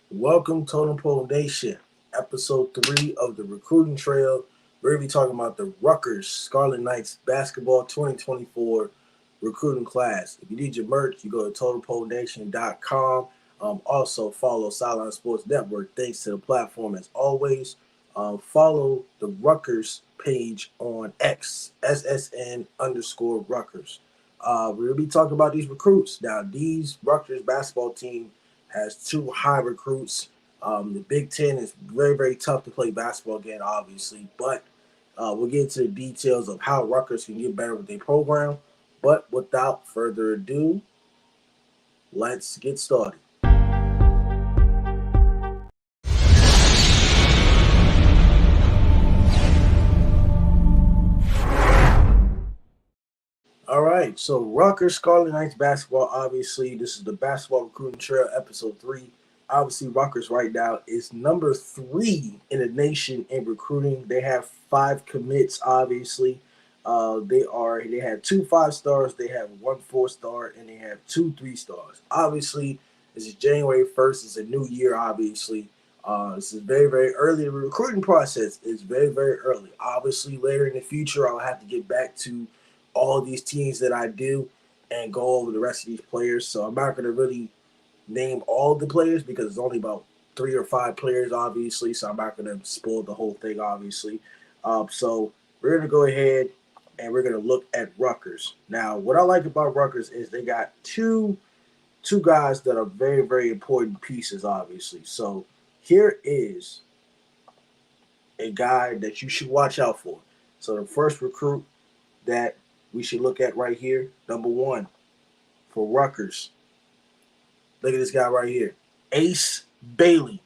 Welcome, Totem Pole Nation, episode 3 of the recruiting trail. We're going to be talking about the Rutgers Scarlet Knights Basketball 2024 recruiting class. If you need your merch, you go to totempolenation.com. Also, follow Sideline Sports Network. Thanks to the platform as always. Follow the Rutgers page on X, SSN underscore Rutgers. We're going to be talking about these recruits. Now, these Rutgers basketball team has two high recruits. The Big Ten is very, very tough to play basketball again, obviously, but we'll get into the details of how Rutgers can get better with their program. But without further ado, let's get started. All right, so Rutgers Scarlet Knights basketball. Obviously, this is the basketball recruiting trail, episode 3. Obviously, Rutgers right now is number 3 in the nation in recruiting. They have 5 commits. Obviously, they have 2 5 stars, they have 1 4 star, and they have 2 3 stars. Obviously, this is January 1st. It's a new year. Obviously, this is very, very early. The recruiting process is very, very early. Obviously, later in the future, I'll have to get back to all these teams that I do and go over the rest of these players. So I'm not going to really name all the players because it's only about 3 or 5 players, obviously. So I'm not going to spoil the whole thing, obviously. So we're going to go ahead and we're going to look at Rutgers. Now, what I like about Rutgers is they got two guys that are very, very important pieces, obviously. So here is a guy that you should watch out for. So the first recruit that we should look at right here, number 1 for Rutgers. Look at this guy right here, Ace Bailey.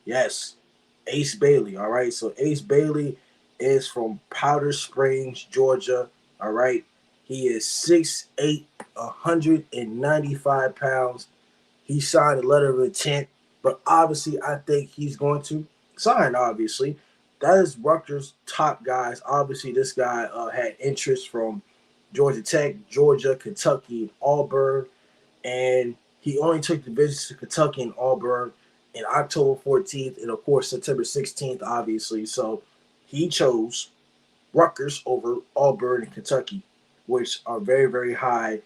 Yes, Ace Bailey. All right, so Ace Bailey is from Powder Springs, Georgia. All right, he is 6'8", 195 pounds. He signed a letter of intent, but obviously I think he's going to sign, obviously. That is Rutgers' top guys. Obviously, this guy had interest from Georgia Tech, Georgia, Kentucky, and Auburn. And he only took the visits to Kentucky and Auburn in October 14th and, of course, September 16th, obviously. So he chose Rutgers over Auburn and Kentucky, which are very, very high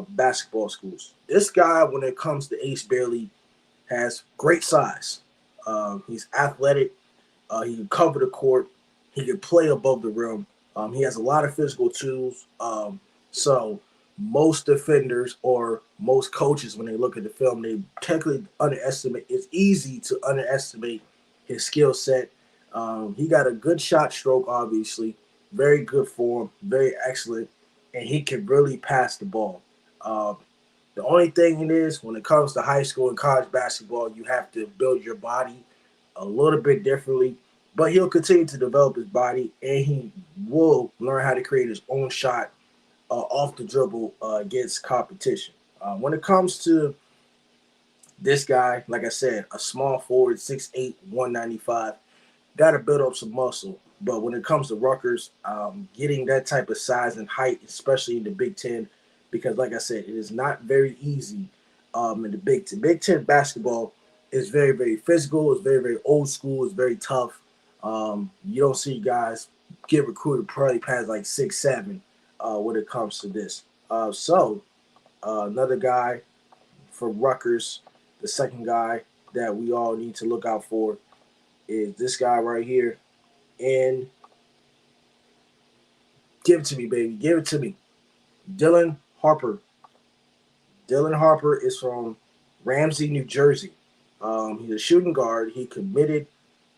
basketball schools. This guy, when it comes to Ace Bailey, has great size. He's athletic. He can cover the court. He can play above the rim. He has a lot of physical tools. So most defenders or most coaches, when they look at the film, they technically underestimate. It's easy to underestimate his skill set. He got a good shot stroke, obviously. Very good form, very excellent, and he can really pass the ball. The only thing it is, when it comes to high school and college basketball, you have to build your body a little bit differently. But he'll continue to develop his body, and he will learn how to create his own shot off the dribble against competition. When it comes to this guy, like I said, a small forward, 6'8", 195, got to build up some muscle. But when it comes to Rutgers, getting that type of size and height, especially in the Big Ten, because like I said, it is not very easy in the Big Ten. Big Ten basketball is very, very physical. It's very, very old school. It's very tough. You don't see guys get recruited probably past like 6'7" when it comes to this. Another guy for Rutgers, the second guy that we all need to look out for is this guy right here. And give it to me, baby. Give it to me. Dylan Harper. Dylan Harper is from Ramsey, New Jersey. He's a shooting guard. He committed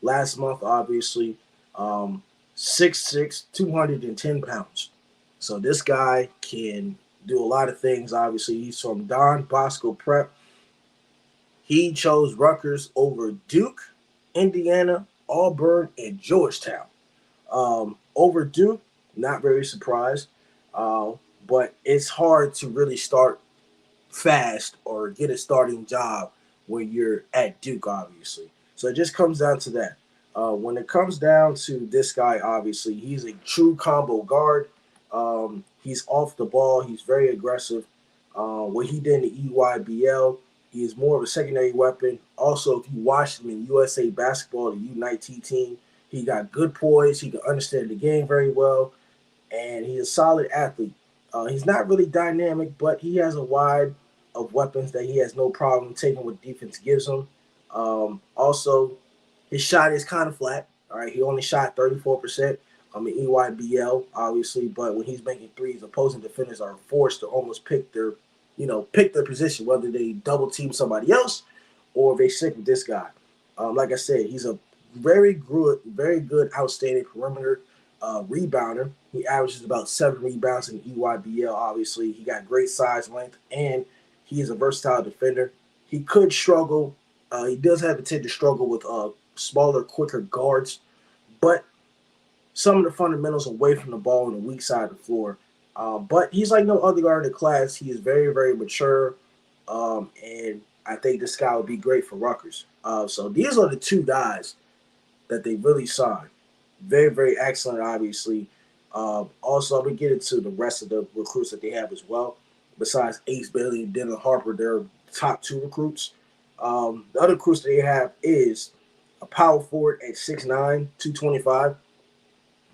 last month, obviously. 6'6", 210 pounds. So this guy can do a lot of things, obviously. He's from Don Bosco Prep. He chose Rutgers over Duke, Indiana, Auburn, and Georgetown. Over Duke, not very surprised. But it's hard to really start fast or get a starting job when you're at Duke, obviously. So it just comes down to that. When it comes down to this guy, obviously, he's a true combo guard. He's off the ball. He's very aggressive. What he did in the EYBL, He is more of a secondary weapon. Also, if you watch him in USA Basketball, the U19 team, he got good poise. He can understand the game very well, and he's a solid athlete. He's not really dynamic, but he has a wide of weapons that he has no problem taking what defense gives him. Also, his shot is kind of flat. All right, he only shot 34%. In EYBL, obviously, but when he's making threes, opposing defenders are forced to almost pick their position, whether they double team somebody else or they stick with this guy. Like I said, he's a very good, outstanding perimeter rebounder. He averages about 7 rebounds in EYBL. Obviously, he got great size, length, and he is a versatile defender. He could struggle. He does have a tendency to struggle with smaller, quicker guards, but some of the fundamentals away from the ball on the weak side of the floor. But he's like no other guard in the class. He is very, very mature, and I think this guy would be great for Rutgers. So these are the two guys that they really signed. Very, very excellent, obviously. Also, I'm going to get into the rest of the recruits that they have as well. Besides Ace Bailey and Dylan Harper, they're top 2 recruits. The other recruits they have is a power forward at 6'9", 225.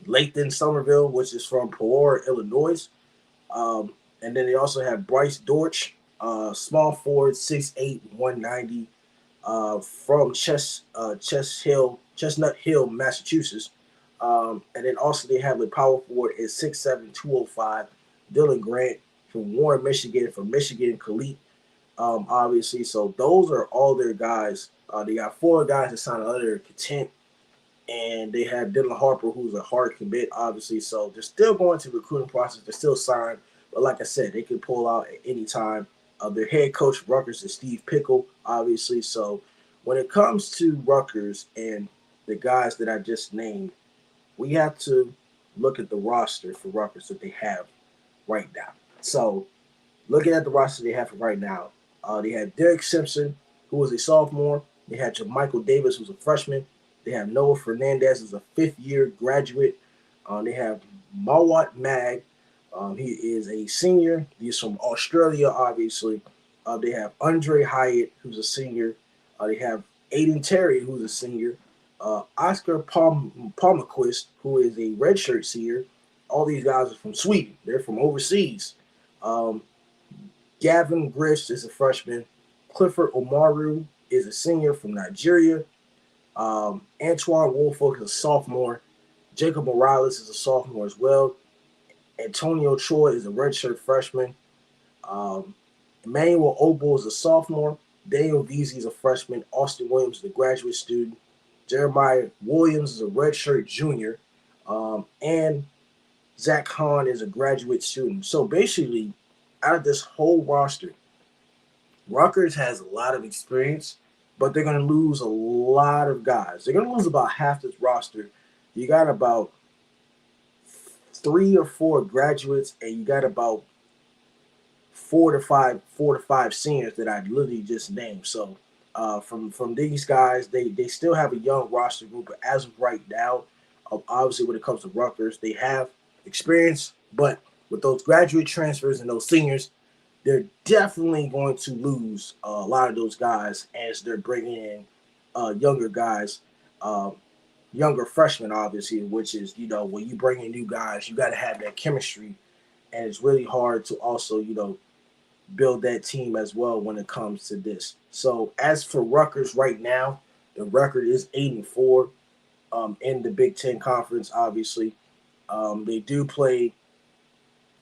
Lathan Somerville, which is from Peoria, Illinois. And then they also have Bryce Dortch, small forward, 6'8", 190, from Chestnut Hill, Massachusetts. And then also they have a power forward at 6'7", 205, Dylan Grant from Warren, Michigan, from Michigan Colite, obviously. So those are all their guys. They got 4 guys that signed under content, and they have Dylan Harper, who's a hard commit, obviously. So they're still going to the recruiting process. They're still signed. But like I said, they can pull out at any time. Their head coach of Rutgers is Steve Pickle, obviously. So when it comes to Rutgers and the guys that I just named, we have to look at the roster for Rutgers that they have right now. So looking at the roster they have for right now, they have Derek Simpson, who was a sophomore. They have JaMychal Davis, who's a freshman. They have Noah Fernandez, who's a fifth-year graduate. They have Mawat Mag. He is a senior. He's from Australia, obviously. They have Andre Hyatt, who's a senior. They have Aiden Terry, who's a senior. Oscar Palmquist, who is a redshirt senior. All these guys are from Sweden. They're from overseas. Gavin Grish is a freshman. Clifford Omaru is a senior from Nigeria. Antoine Woolfolk is a sophomore. Jacob Morales is a sophomore as well. Antonio Choi is a redshirt freshman. Emmanuel Obo is a sophomore. Daniel Veazey is a freshman. Austin Williams is a graduate student. Jeremiah Williams is a redshirt junior. And Zach Hahn is a graduate student. So basically, out of this whole roster, Rutgers has a lot of experience, but they're going to lose a lot of guys. They're going to lose about half this roster. You got about 3 or 4 graduates, and you got about 4 to 5 seniors that I literally just named. So from these guys, they still have a young roster group, but as of right now, obviously when it comes to Rutgers, they have experience, but with those graduate transfers and those seniors, they're definitely going to lose a lot of those guys as they're bringing in younger guys, younger freshmen, obviously, which is, when you bring in new guys, you got to have that chemistry. And it's really hard to also, build that team as well when it comes to this. So as for Rutgers right now, the record is 8-4 in the Big Ten Conference, obviously. They do play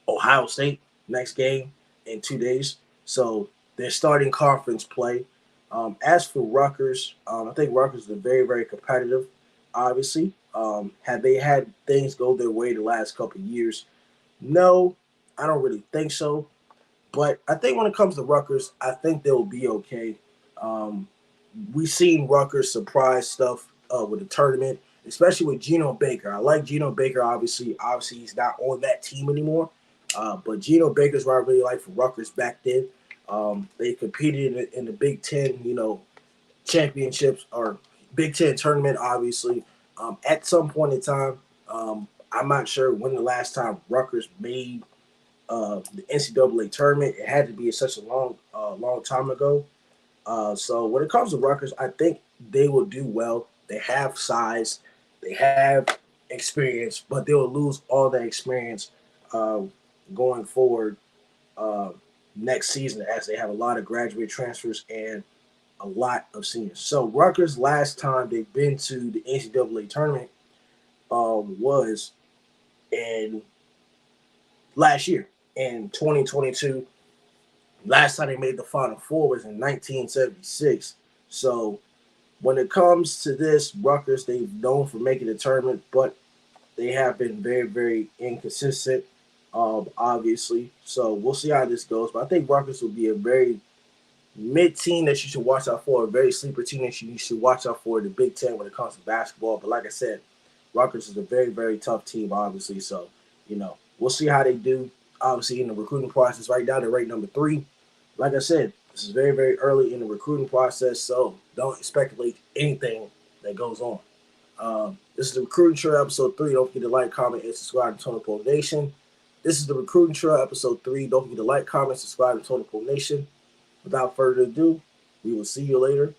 Ohio State next game in 2 days. So they're starting conference play. As for Rutgers, I think Rutgers is very, very competitive, obviously. Have they had things go their way the last couple of years? No, I don't really think so. But I think when it comes to Rutgers, I think they'll be okay. We've seen Rutgers surprise stuff with the tournament, especially with Geno Baker. I like Geno Baker, obviously. Obviously, he's not on that team anymore. But Geno Baker's what I really liked for Rutgers back then. They competed in the Big Ten, championships or Big Ten tournament, obviously. At some point in time, I'm not sure when the last time Rutgers made the NCAA tournament. It had to be such a long time ago. So when it comes to Rutgers, I think they will do well. They have size, they have experience, but they will lose all that experience uh, going forward uh, next season as they have a lot of graduate transfers and a lot of seniors. So Rutgers last time they've been to the NCAA tournament was in last year in 2022. Last time they made the Final Four was in 1976. So when it comes to this, Rutgers, they've known for making the tournament, but they have been very, very inconsistent, obviously. So we'll see how this goes. But I think Rutgers will be a very mid team that you should watch out for, a very sleeper team that you should watch out for in the Big Ten when it comes to basketball. But like I said, Rutgers is a very, very tough team, obviously. So, we'll see how they do. Obviously, in the recruiting process, right now they're ranked number 3. Like I said, this is very, very early in the recruiting process, so don't speculate anything that goes on. This is the Recruiting Trail episode 3. Don't forget to like, comment, and subscribe to Totem Pole Nation. This is the Recruiting Trail episode 3. Don't forget to like, comment, subscribe to Totem Pole Nation. Without further ado, we will see you later.